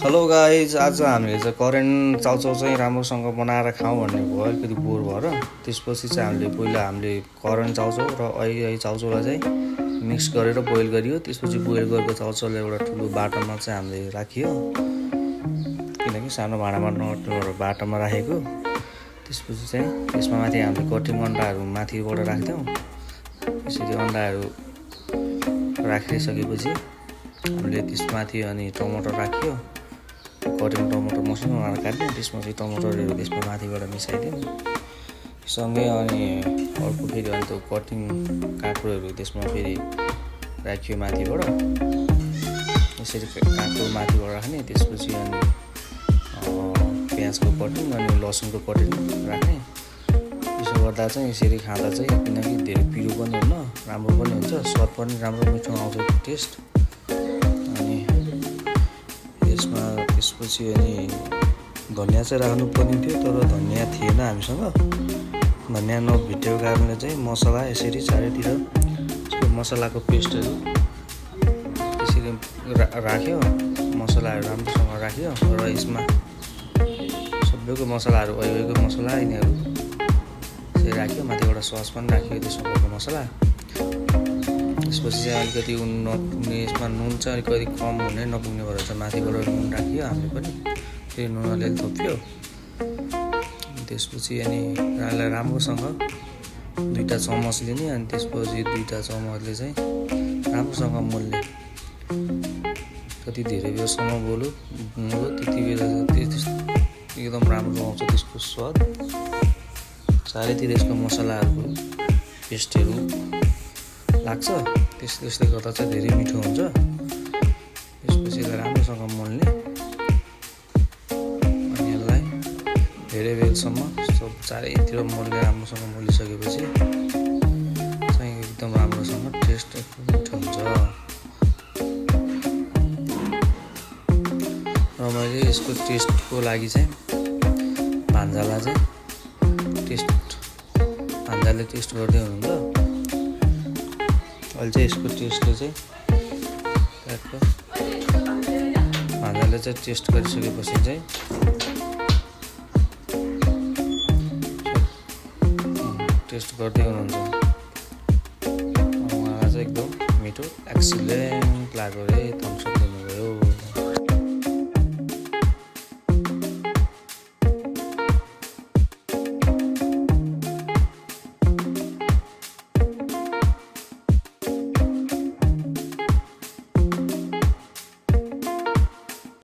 Hello guys, आज हामीले चाहिँ करेन्ट चाउचाउ चाहिँ राम्रोसँग बनाएर खाउँ भन्ने भयो अलिकति बोर भएर। त्यसपछि चाहिँ हामीले करेन्ट चाउचाउ र अहिले चाउचाउलाई चाहिँ मिक्स गरेर बोइल गरियो। त्यसपछि बोइल गरेको चाउचाउलाई एउटा ठुलो बाटोमा चाहिँ हामीले राखियो, किनकि सानो भाँडामा नटुहरू बाटोमा राखेको। त्यसपछि चाहिँ त्यसमा माथि हामीले कटिङ अन्डाहरू माथिबाट राख्थ्यौँ। त्यसरी अन्डाहरू राखिसकेपछि हामीले त्यसमाथि अनि टमाटर राख्यो, कटिङ टमाटर मसिनो बनाएर काट्यौँ। त्यसपछि टमाटरहरू त्यसमा माथिबाट मिसाइदियौँ सँगै। अनि अर्को फेरि अनि त्यो कटिङ काँक्रोहरू त्यसमा फेरि राख्यो माथिबाट। यसरी काँक्रो माथिबाट राख्ने, त्यसपछि अनि प्याजको कटिङ अनि लसुनको कटिङ राख्ने। यसो गर्दा चाहिँ यसरी खाँदा चाहिँ, किनकि धेरै पिरो पनि हुन्न, राम्रो पनि हुन्छ, स्वाद पनि राम्रो मिठो आउँछ टेस्ट। अनि त्यसपछि अनि धनिया चाहिँ राख्नु पर्ने थियो, तर धनिया थिएन हामीसँग। धनिया नभेटेको कारणले चाहिँ मसला यसरी चारैतिर मसलाको पेस्टहरू त्यसरी राख्यो। मसलाहरू राम्रोसँग राख्यो र यसमा सबैको मसलाहरू अहिलेको मसला यिनीहरू यसरी राख्यो। माथिबाट सस पनि राख्यो, त्यसमा भएको मसला। त्यसपछि चाहिँ अलिकति नपुग्ने, यसमा नुन चाहिँ अलिकति कम हुने नपुग्ने भएर चाहिँ माथिबाट नुन राखियो हामीले पनि। फेरि नुन अलिअलि थप्यो। त्यसपछि अनि यसलाई राम्रोसँग 2 चम्मच लिने, अनि त्यसपछि 2 चम्मचले चाहिँ राम्रोसँग मोल्ने। कति धेरै बेरसम्म मोल्यो त्यति बेर एकदम राम्रो आउँछ त्यसको स्वाद। चारैतिर यसको मसलाहरूको पेस्टहरू लाग्छ। त्यस्तै गर्दा चाहिँ धेरै मिठो हुन्छ। त्यसपछि यसलाई राम्रोसँग मोल्ने, अनि यसलाई धेरै बेरसम्म सब चारैतिर मोल्ने। राम्रोसँग मोलिसकेपछि चाहिँ एकदम राम्रोसँग टेस्ट मिठो हुन्छ। र मैले यसको टेस्टको लागि चाहिँ भान्जाले टेस्ट गर्दै हुनुहुन्छ। अहिले चाहिँ यसको टेस्टले चाहिँ भान्जाले चाहिँ टेस्ट गरिसकेपछि चाहिँ टेस्ट गर्दै हुनुहुन्छ। उहाँलाई चाहिँ एकदम मिठो एक्सिलेन्ट लाग्यो रे, थम्स अप